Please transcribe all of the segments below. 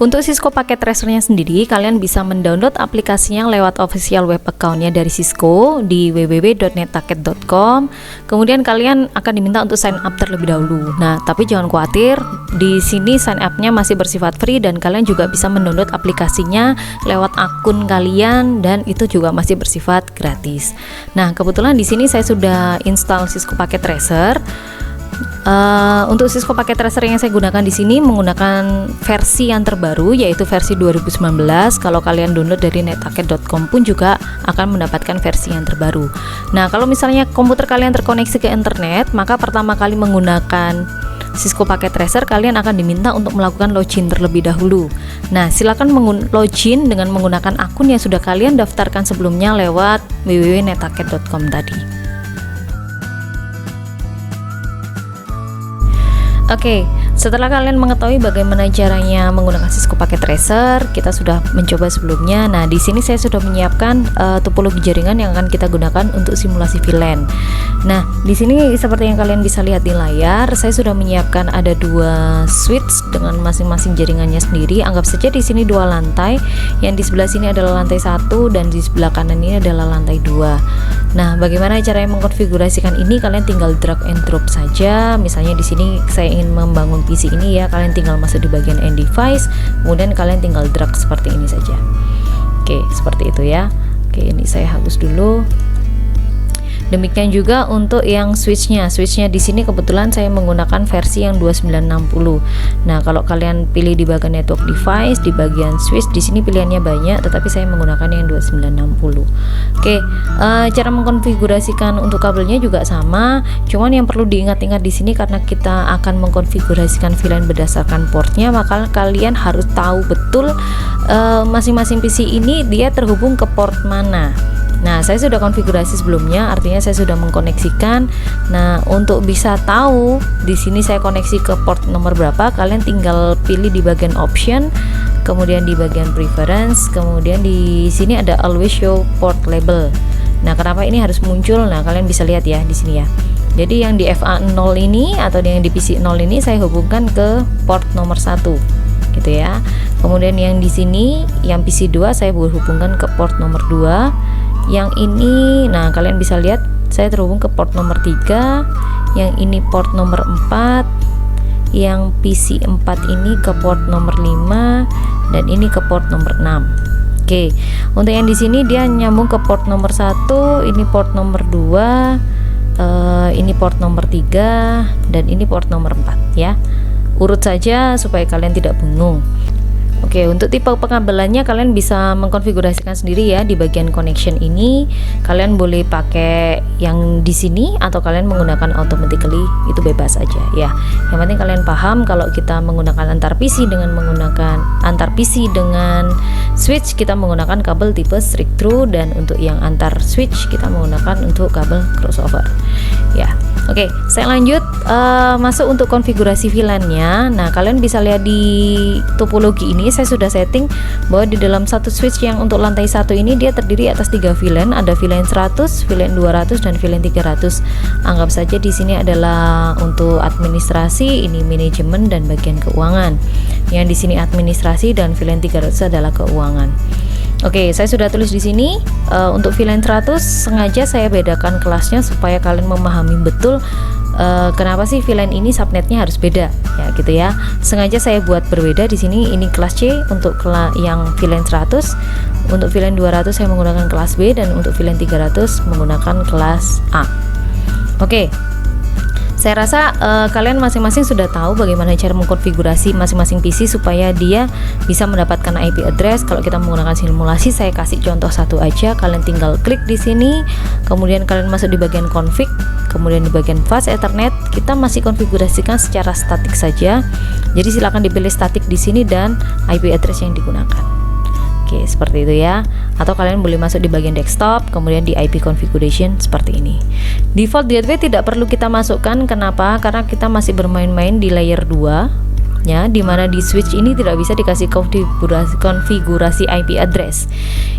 Untuk Cisco Packet Tracer-nya sendiri, kalian bisa mendownload aplikasinya lewat official web account-nya dari Cisco di www.netaket.com. Kemudian kalian akan diminta untuk sign up terlebih dahulu. Nah, tapi jangan khawatir, di sini sign up-nya masih bersifat free dan kalian juga bisa mendownload aplikasinya lewat akun kalian dan itu juga masih bersifat gratis. Nah, kebetulan di sini saya sudah install Cisco Packet Tracer. Untuk Cisco Packet Tracer yang saya gunakan di sini menggunakan versi yang terbaru, yaitu versi 2019. Kalau kalian download dari netaket.com pun juga akan mendapatkan versi yang terbaru. Nah, kalau misalnya komputer kalian terkoneksi ke internet, maka pertama kali menggunakan Cisco Packet Tracer kalian akan diminta untuk melakukan login terlebih dahulu. Nah, silakan login dengan menggunakan akun yang sudah kalian daftarkan sebelumnya lewat www.netaket.com tadi. Oke, setelah kalian mengetahui bagaimana caranya menggunakan Cisco Packet Tracer, kita sudah mencoba sebelumnya. Nah, di sini saya sudah menyiapkan topologi jaringan yang akan kita gunakan untuk simulasi VLAN. Nah, di sini seperti yang kalian bisa lihat di layar, saya sudah menyiapkan ada 2 switch dengan masing-masing jaringannya sendiri. Anggap saja di sini 2 lantai, yang di sebelah sini adalah lantai 1 dan di sebelah kanan ini adalah lantai 2. Nah, bagaimana caranya mengkonfigurasikan ini? Kalian tinggal drag and drop saja. Misalnya di sini saya ingin membangun PC ini ya, kalian tinggal masuk di bagian end device, kemudian kalian tinggal drag seperti ini saja. Oke, seperti itu ya. Oke, ini saya hapus dulu. Demikian juga untuk yang switchnya di sini kebetulan saya menggunakan versi yang 2960. Nah, kalau kalian pilih di bagian network device, di bagian switch, di sini pilihannya banyak, tetapi saya menggunakan yang 2960. Oke, cara mengkonfigurasikan untuk kabelnya juga sama, cuman yang perlu diingat-ingat di sini karena kita akan mengkonfigurasikan VLAN berdasarkan portnya, maka kalian harus tahu betul masing-masing PC ini dia terhubung ke port mana. Nah, saya sudah konfigurasi sebelumnya, artinya saya sudah mengkoneksikan. Nah, untuk bisa tahu di sini saya koneksi ke port nomor berapa, kalian tinggal pilih di bagian option, kemudian di bagian preference, kemudian di sini ada always show port label. Nah, kenapa ini harus muncul? Nah, kalian bisa lihat ya di sini ya. Jadi yang di FA0 ini atau yang di PC0 ini saya hubungkan ke port nomor 1. Gitu ya. Kemudian yang di sini yang PC2 saya hubungkan ke port nomor 2. Yang ini, nah kalian bisa lihat saya terhubung ke port nomor 3, yang ini port nomor 4, yang PC4 ini ke port nomor 5, dan ini ke port nomor 6. Oke, untuk yang di sini dia nyambung ke port nomor 1, ini port nomor 2, ini port nomor 3, dan ini port nomor 4 ya. Urut saja supaya kalian tidak bingung. Oke, untuk tipe pengabelannya kalian bisa mengkonfigurasikan sendiri ya di bagian connection ini. Kalian boleh pakai yang di sini atau kalian menggunakan automatically, itu bebas aja ya. Yang penting kalian paham kalau kita menggunakan antar PC dengan switch kita menggunakan kabel tipe strict through, dan untuk yang antar switch kita menggunakan untuk kabel crossover ya. Oke, saya lanjut masuk untuk konfigurasi VLAN-nya. Nah, kalian bisa lihat di topologi ini saya sudah setting bahwa di dalam satu switch yang untuk lantai 1 ini dia terdiri atas 3 VLAN, ada VLAN 100, VLAN 200 dan VLAN 300. Anggap saja di sini adalah untuk administrasi, ini manajemen dan bagian keuangan. Yang di sini administrasi dan VLAN 300 adalah keuangan. Oke, saya sudah tulis di sini untuk VLAN 100 sengaja saya bedakan kelasnya supaya kalian memahami betul kenapa sih VLAN ini subnetnya harus beda ya gitu ya. Sengaja saya buat berbeda di sini, ini kelas C untuk yang VLAN 100, untuk VLAN 200 saya menggunakan kelas B, dan untuk VLAN 300 menggunakan kelas A. Oke. Saya rasa kalian masing-masing sudah tahu bagaimana cara mengkonfigurasi masing-masing PC supaya dia bisa mendapatkan IP address. Kalau kita menggunakan simulasi, saya kasih contoh satu aja. Kalian tinggal klik di sini, kemudian kalian masuk di bagian config, kemudian di bagian fast ethernet. Kita masih konfigurasikan secara statik saja. Jadi silakan dipilih statik di sini dan IP address yang digunakan. Oke, seperti itu ya. Atau kalian boleh masuk di bagian desktop, kemudian di IP configuration seperti ini. Default gateway tidak perlu kita masukkan. Kenapa? Karena kita masih bermain-main di layer 2 ya, dimana di switch ini tidak bisa dikasih konfigurasi IP address.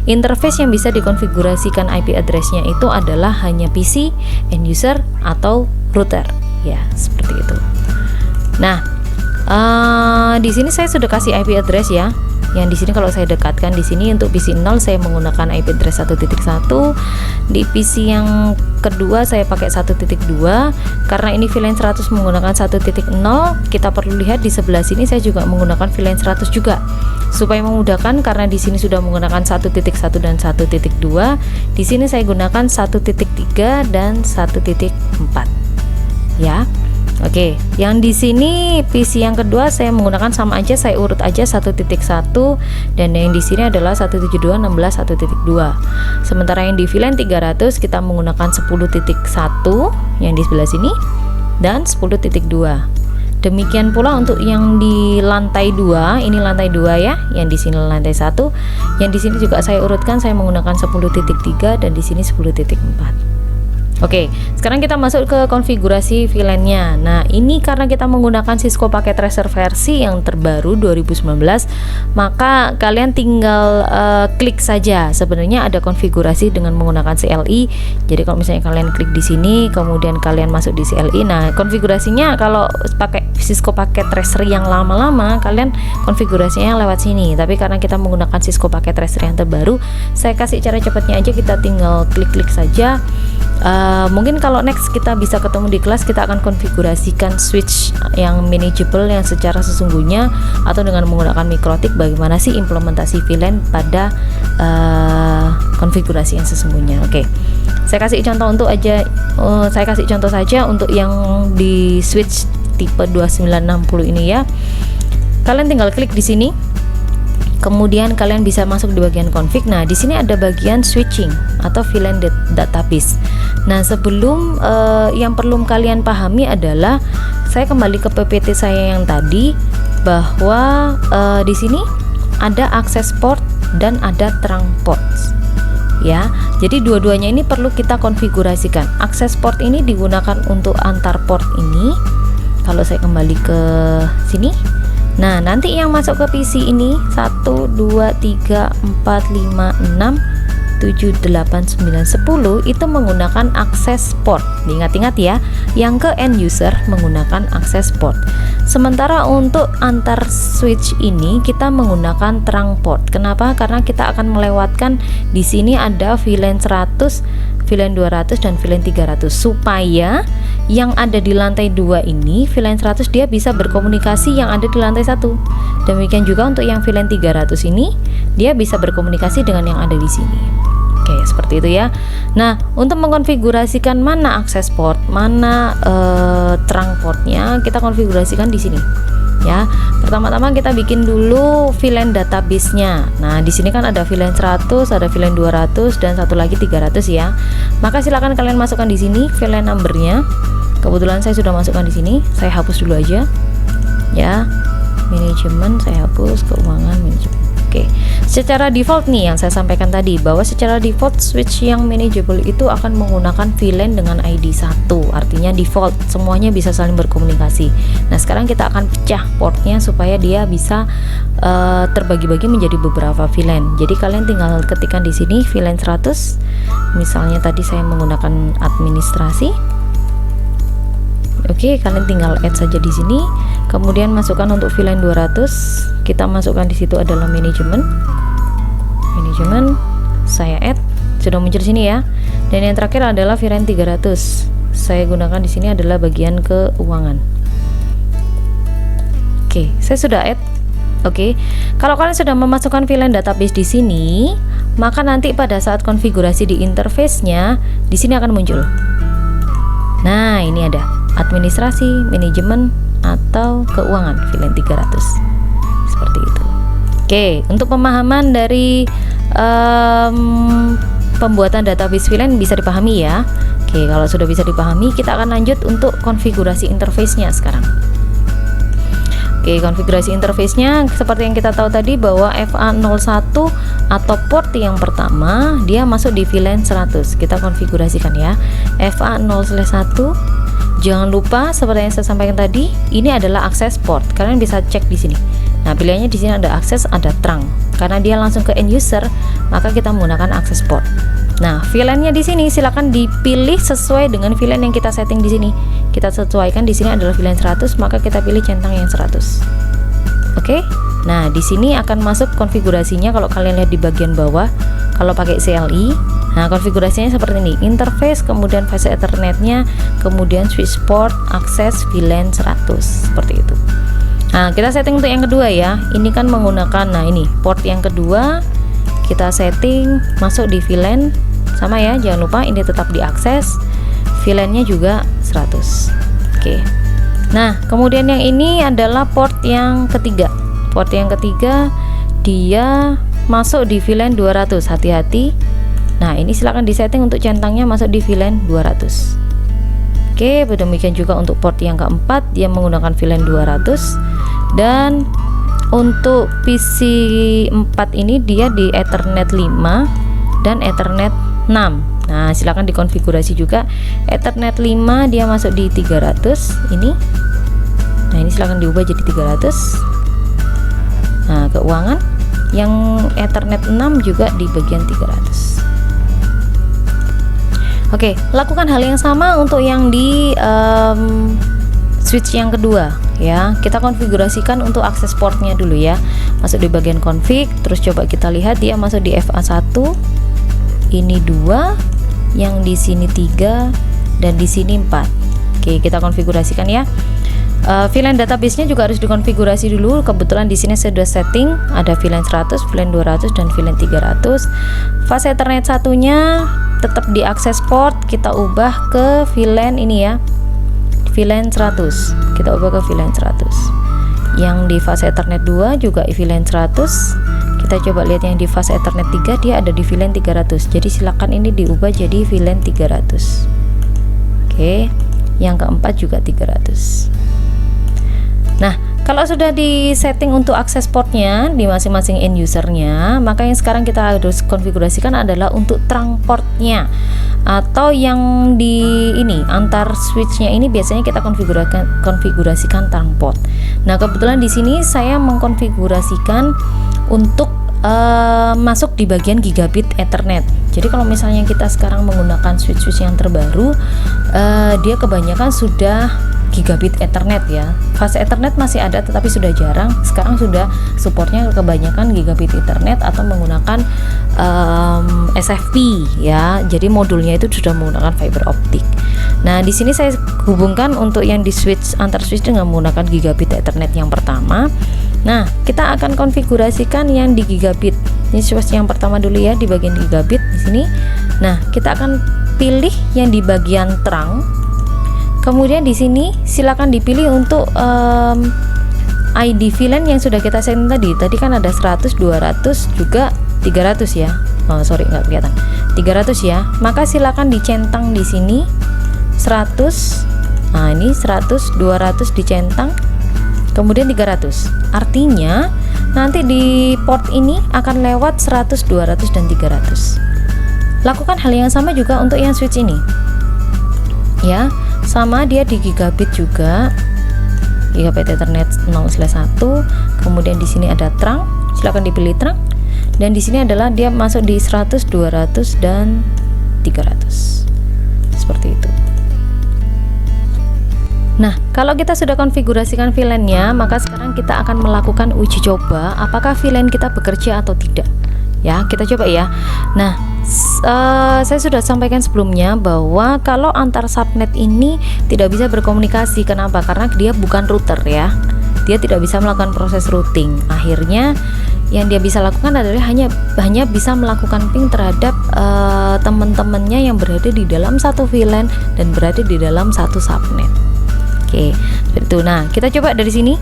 Interface yang bisa dikonfigurasikan IP addressnya itu adalah hanya PC, end user, atau router ya, seperti itu. Nah, Di sini saya sudah kasih IP address ya. Yang di sini kalau saya dekatkan di sini untuk PC 0 saya menggunakan IP address 1.1. Di PC yang kedua saya pakai 1.2. Karena ini VLAN 100 menggunakan 1.0, kita perlu lihat di sebelah sini saya juga menggunakan VLAN 100 juga. Supaya memudahkan karena di sini sudah menggunakan 1.1 dan 1.2, di sini saya gunakan 1.3 dan 1.4 ya. Oke, yang di sini PC yang kedua saya menggunakan sama aja, saya urut aja 1.1 dan yang di sini adalah 172.16.1.2. Sementara yang di VLAN 300 kita menggunakan 10.1 yang di sebelah sini dan 10.2. Demikian pula untuk yang di lantai 2, ini lantai 2 ya, yang di sini lantai 1. Yang di sini juga saya urutkan, saya menggunakan 10.3 dan di sini 10.4. Oke, sekarang kita masuk ke konfigurasi VLAN-nya. Nah, ini karena kita menggunakan Cisco Packet Tracer versi yang terbaru 2019, maka kalian tinggal klik saja. Sebenarnya ada konfigurasi dengan menggunakan CLI. Jadi kalau misalnya kalian klik di sini, kemudian kalian masuk di CLI. Nah, konfigurasinya kalau pakai Cisco Packet Tracer yang lama-lama, kalian konfigurasinya lewat sini. Tapi karena kita menggunakan Cisco Packet Tracer yang terbaru, saya kasih cara cepatnya aja, kita tinggal klik-klik saja. Mungkin kalau next kita bisa ketemu di kelas, kita akan konfigurasikan switch yang manageable yang secara sesungguhnya, atau dengan menggunakan mikrotik bagaimana sih implementasi VLAN pada konfigurasi yang sesungguhnya. Oke, saya kasih contoh untuk saya kasih contoh saja untuk yang di switch tipe 2960 ini ya. Kalian tinggal klik di sini. Kemudian kalian bisa masuk di bagian config. Nah, di sini ada bagian switching atau VLAN database. Nah, sebelum yang perlu kalian pahami adalah saya kembali ke PPT saya yang tadi, bahwa di sini ada access port dan ada trunk ports. Ya, jadi dua-duanya ini perlu kita konfigurasikan. Access port ini digunakan untuk antar port ini. Kalau saya kembali ke sini, nah nanti yang masuk ke PC ini 1, 2, 3, 4, 5, 6, 7, 8, 9, 10 itu menggunakan access port. Diingat-ingat ya, yang ke end user menggunakan access port. Sementara untuk antar switch ini kita menggunakan trunk port. Kenapa? Karena kita akan melewatkan di sini ada VLAN 100, VLAN 200 dan VLAN 300, supaya yang ada di lantai 2 ini VLAN 100 dia bisa berkomunikasi yang ada di lantai 1. Demikian juga untuk yang VLAN 300 ini dia bisa berkomunikasi dengan yang ada di sini. Oke, seperti itu ya. Nah, untuk mengkonfigurasikan mana access port, mana trunk portnya, kita konfigurasikan di sini. Ya, pertama-tama kita bikin dulu VLAN database-nya. Nah, di sini kan ada VLAN 100, ada VLAN 200 dan satu lagi 300 ya. Maka silakan kalian masukkan di sini VLAN number-nya. Kebetulan saya sudah masukkan di sini. Saya hapus dulu aja. Ya. Manajemen saya hapus, keuangan manajemen. Oke. Secara default nih yang saya sampaikan tadi, bahwa secara default switch yang manageable itu akan menggunakan VLAN dengan ID 1. Artinya default semuanya bisa saling berkomunikasi. Nah, sekarang kita akan pecah portnya supaya dia bisa terbagi-bagi menjadi beberapa VLAN. Jadi kalian tinggal ketikkan di sini VLAN 100. Misalnya tadi saya menggunakan administrasi. Oke, kalian tinggal add saja di sini. Kemudian masukkan untuk VLAN 200. Kita masukkan di situ adalah manajemen. Manajemen saya add, sudah muncul di sini ya. Dan yang terakhir adalah VLAN 300. Saya gunakan di sini adalah bagian keuangan. Oke, saya sudah add. Oke. Kalau kalian sudah memasukkan VLAN database di sini, maka nanti pada saat konfigurasi di interface-nya di sini akan muncul. Nah, ini ada administrasi, manajemen atau keuangan VLAN 300. Seperti itu. Oke, untuk pemahaman dari pembuatan database VLAN bisa dipahami ya. Oke, kalau sudah bisa dipahami, kita akan lanjut untuk konfigurasi interface-nya sekarang. Oke, konfigurasi interface-nya seperti yang kita tahu tadi, bahwa FA01 atau port yang pertama dia masuk di VLAN 100. Kita konfigurasikan ya. FA0/1. Jangan lupa seperti yang saya sampaikan tadi, ini adalah akses port. Kalian bisa cek di sini. Nah, pilihannya di sini ada akses, ada trunk. Karena dia langsung ke end user, maka kita menggunakan akses port. Nah, VLAN-nya di sini silakan dipilih sesuai dengan VLAN yang kita setting di sini. Kita sesuaikan di sini adalah VLAN 100, maka kita pilih centang yang 100. Oke. Nah, di sini akan masuk konfigurasinya kalau kalian lihat di bagian bawah. Kalau pakai CLI, nah konfigurasinya seperti ini. Interface, kemudian fase Ethernet-nya, kemudian switch port, akses VLAN 100 seperti itu. Nah, kita setting untuk yang kedua ya. Ini kan menggunakan, nah ini port yang kedua kita setting masuk di VLAN sama ya, jangan lupa ini tetap diakses, VLAN-nya juga 100. Oke. Nah, kemudian yang ini adalah port yang ketiga. Port yang ketiga dia masuk di VLAN 200. Hati-hati. Nah, ini silahkan disetting untuk centangnya masuk di VLAN 200. Oke, demikian juga untuk port yang keempat dia menggunakan VLAN 200, dan untuk PC 4 ini dia di Ethernet 5 dan Ethernet 6. Nah, silakan dikonfigurasi juga. Ethernet 5 dia masuk di 300 ini. Nah, ini silakan diubah jadi 300. Nah, keuangan yang Ethernet 6 juga di bagian 300. Oke, lakukan hal yang sama untuk yang di switch yang kedua ya. Kita konfigurasikan untuk akses portnya dulu ya. Masuk di bagian config, terus coba kita lihat dia masuk di FA1. Ini 2, yang di sini 3, dan di sini 4. Oke, kita konfigurasikan ya. VLAN database-nya juga harus dikonfigurasi dulu. Kebetulan di sini saya sudah setting ada VLAN 100, VLAN 200, dan VLAN 300. Fase Ethernet satunya tetap diakses port, kita ubah ke VLAN ini ya. VLAN 100. Kita ubah ke VLAN 100. Yang di fase Ethernet 2 juga VLAN 100. Kita coba lihat yang di fase Ethernet 3 dia ada di VLAN 300. Jadi silakan ini diubah jadi VLAN 300. Oke, yang keempat juga 300. Nah, kalau sudah di setting untuk akses portnya di masing-masing end usernya, maka yang sekarang kita harus konfigurasikan adalah untuk trunk portnya, atau yang di ini antar switchnya ini biasanya kita konfigurasikan trunk port. Nah, kebetulan di sini saya mengkonfigurasikan untuk masuk di bagian gigabit Ethernet. Jadi kalau misalnya kita sekarang menggunakan switch-switch yang terbaru, dia kebanyakan sudah gigabit Ethernet ya. Fase Ethernet masih ada tetapi sudah jarang. Sekarang sudah supportnya kebanyakan gigabit Ethernet atau menggunakan SFP ya. Jadi modulnya itu sudah menggunakan fiber optik. Nah, di sini saya hubungkan untuk yang di switch antar switch dengan menggunakan gigabit Ethernet yang pertama. Nah, kita akan konfigurasikan yang di gigabit. Ini switch yang pertama dulu ya, di bagian gigabit di sini. Nah, kita akan pilih yang di bagian trunk. Kemudian di sini silakan dipilih untuk ID VLAN yang sudah kita setting tadi. Tadi kan ada 100, 200 juga 300 ya. Oh, sorry nggak kelihatan. 300 ya. Maka silakan dicentang di sini 100. Nah, ini 100, 200 dicentang. Kemudian 300. Artinya nanti di port ini akan lewat 100, 200 dan 300. Lakukan hal yang sama juga untuk yang switch ini. Ya, sama dia di gigabit juga. Gigabit Ethernet 0/1. Kemudian di sini ada trunk. Silakan dipilih trunk. Dan di sini adalah dia masuk di 100, 200 dan 300. Seperti itu. Nah, kalau kita sudah konfigurasikan VLAN-nya, maka sekarang kita akan melakukan uji coba apakah VLAN kita bekerja atau tidak. Ya, kita coba ya. Nah, saya sudah sampaikan sebelumnya bahwa kalau antar subnet ini tidak bisa berkomunikasi. Kenapa? Karena dia bukan router ya. Dia tidak bisa melakukan proses routing. Akhirnya yang dia bisa lakukan adalah hanya bisa melakukan ping terhadap teman-temannya yang berada di dalam satu VLAN dan berada di dalam satu subnet. Oke, seperti itu. Nah, kita coba dari sini.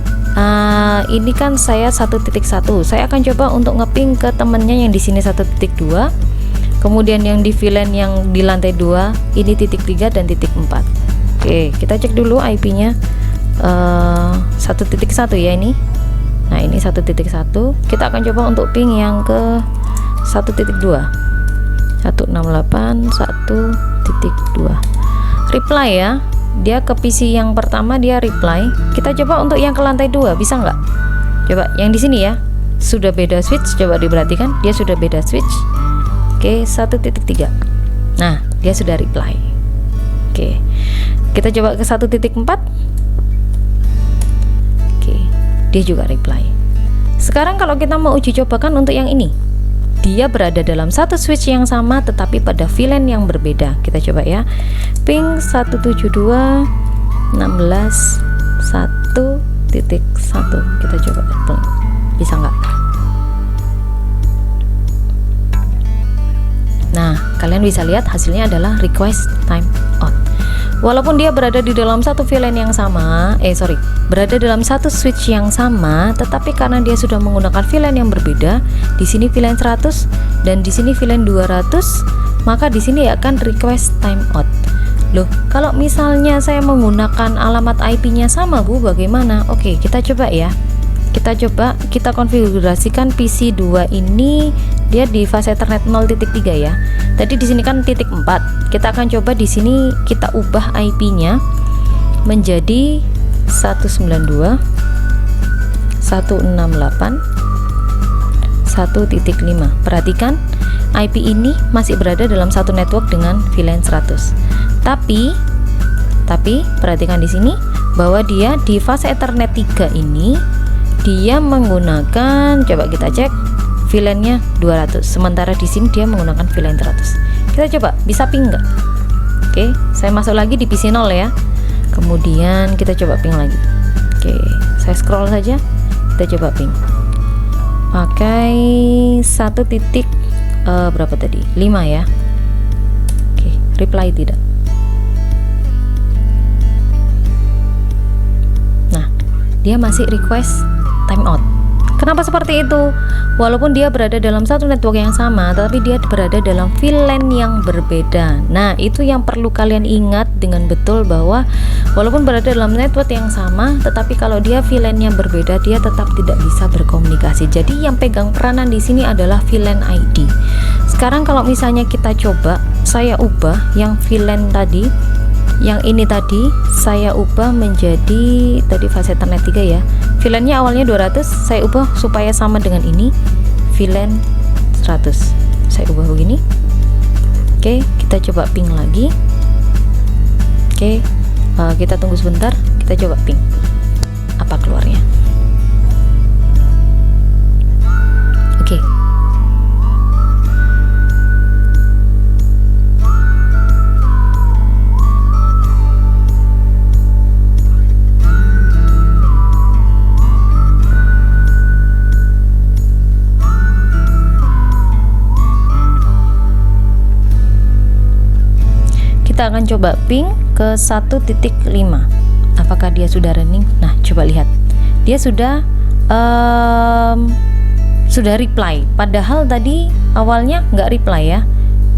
Ini kan saya 1.1. Saya akan coba untuk ngeping ke temennya yang di sini 1.2. Kemudian yang di VLAN yang di lantai 2 ini titik 3 dan titik 4. Oke, kita cek dulu IP-nya 1.1 ya ini. Nah, ini 1.1. Kita akan coba untuk ping yang ke 1.2. 168.1.2. Reply ya. Dia ke PC yang pertama dia reply. Kita coba untuk yang ke lantai 2, bisa nggak? Coba yang di sini ya. Sudah beda switch, coba diperhatikan, dia sudah beda switch. Oke, 1.3. Nah, dia sudah reply. Oke, kita coba ke 1.4. Oke, dia juga reply. Sekarang kalau kita mau uji cobakan untuk yang ini, dia berada dalam satu switch yang sama tetapi pada VLAN yang berbeda. Kita coba ya, ping 172.16.1.1. kita coba, bisa nggak? Nah, kalian bisa lihat hasilnya adalah request timeout. Walaupun dia berada di dalam satu VLAN yang sama, berada dalam satu switch yang sama, tetapi karena dia sudah menggunakan VLAN yang berbeda, di sini VLAN 100 dan di sini VLAN 200, maka di sini akan request timeout. Loh, kalau misalnya saya menggunakan alamat IP-nya sama, Bu, bagaimana? Oke, kita coba ya. Kita konfigurasikan PC2 ini, dia di fase Ethernet 0.3 ya. Tadi di sini kan titik 4. Kita akan coba di sini kita ubah IP-nya menjadi 192.168.1.5. Perhatikan, IP ini masih berada dalam satu network dengan VLAN 100. Tapi perhatikan di sini bahwa dia di fase Ethernet 3 ini dia menggunakan, coba kita cek, VLAN-nya 200, sementara di sini dia menggunakan VLAN 100. Kita coba, bisa ping nggak? Oke, saya masuk lagi di PC 0 ya. Kemudian kita coba ping lagi. Oke, saya scroll saja. Kita coba ping. Pakai 1 titik berapa tadi? 5 ya. Oke, reply tidak. Nah, dia masih request timeout. Kenapa seperti itu? Walaupun dia berada dalam satu network yang sama, tetapi dia berada dalam VLAN yang berbeda. Nah, itu yang perlu kalian ingat dengan betul, bahwa walaupun berada dalam network yang sama, tetapi kalau dia VLAN-nya berbeda, dia tetap tidak bisa berkomunikasi. Jadi yang pegang peranan di sini adalah VLAN ID. Sekarang kalau misalnya kita coba, saya ubah yang VLAN tadi, yang ini tadi saya ubah menjadi tadi fase Ethernet 3 ya. VLAN-nya awalnya 200, saya ubah supaya sama dengan ini, VLAN 100. Saya ubah begini. Oke, kita coba ping lagi. Oke, kita tunggu sebentar, kita coba ping. Apa keluarnya? Oke. Kita akan coba ping ke 1.5. Apakah dia sudah running? Nah, coba lihat. Dia sudah reply. Padahal tadi awalnya nggak reply ya.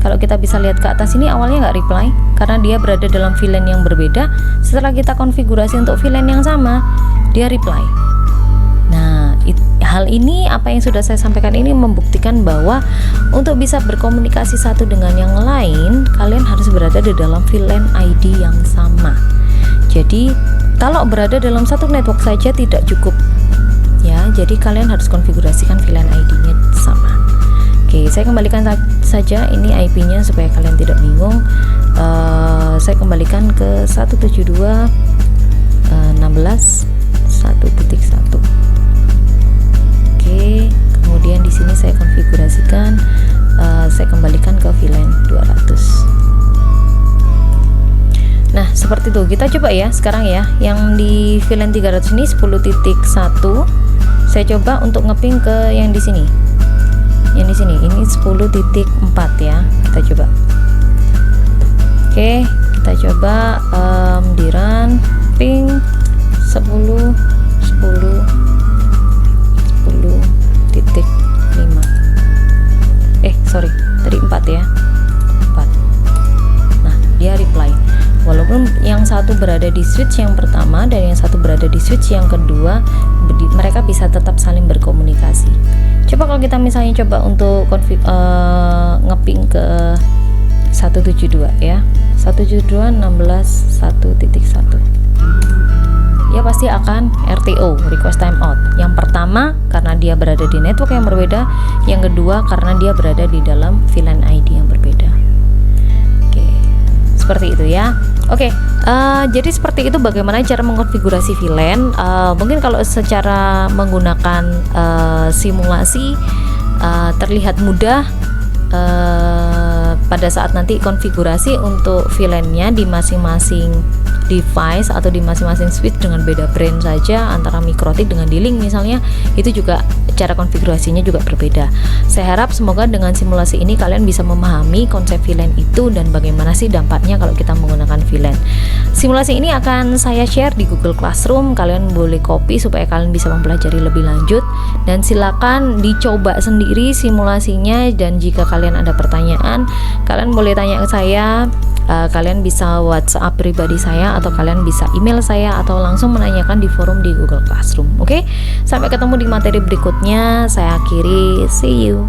Kalau kita bisa lihat ke atas ini, awalnya nggak reply karena dia berada dalam VLAN yang berbeda. Setelah kita konfigurasi untuk VLAN yang sama, dia reply. Nah, hal ini, apa yang sudah saya sampaikan ini membuktikan bahwa untuk bisa berkomunikasi satu dengan yang lain, kalian harus berada di dalam VLAN ID yang sama. Jadi kalau berada dalam satu network saja tidak cukup ya, jadi kalian harus konfigurasikan VLAN ID-nya sama. Oke, saya kembalikan saja ini IP-nya supaya kalian tidak bingung. Saya kembalikan ke 172.16.1.1. Kemudian di sini saya konfigurasikan, saya kembalikan ke VLAN 200. Nah, seperti itu. Kita coba ya sekarang ya, yang di VLAN 300 ini 10.1. Saya coba untuk ngeping ke yang di sini. Yang di sini ini 10.4 ya. Kita coba. Oke, kita coba di run ping 10.5. Tadi 4 ya, 4. Nah, dia reply. Walaupun yang satu berada di switch yang pertama dan yang satu berada di switch yang kedua, mereka bisa tetap saling berkomunikasi. Coba kalau kita misalnya coba untuk ngeping ke 172 ya, 172.16.1.1. dia pasti akan RTO, request timeout. Yang pertama karena dia berada di network yang berbeda, yang kedua karena dia berada di dalam VLAN ID yang berbeda. Oke, seperti itu ya. Oke, jadi seperti itu bagaimana cara mengkonfigurasi VLAN. Mungkin kalau secara menggunakan simulasi terlihat mudah pada saat nanti konfigurasi untuk VLAN-nya di masing-masing device atau di masing-masing switch dengan beda brand saja, antara Mikrotik dengan D-Link misalnya, itu juga cara konfigurasinya juga berbeda. Saya harap semoga dengan simulasi ini kalian bisa memahami konsep VLAN itu dan bagaimana sih dampaknya kalau kita menggunakan VLAN. Simulasi ini akan saya share di Google Classroom, kalian boleh copy supaya kalian bisa mempelajari lebih lanjut, dan silakan dicoba sendiri simulasinya. Dan jika kalian ada pertanyaan, kalian boleh tanya ke saya. Kalian bisa WhatsApp pribadi saya, atau kalian bisa email saya, atau langsung menanyakan di forum di Google Classroom. Oke, sampai ketemu di materi berikutnya. Saya akhiri, see you.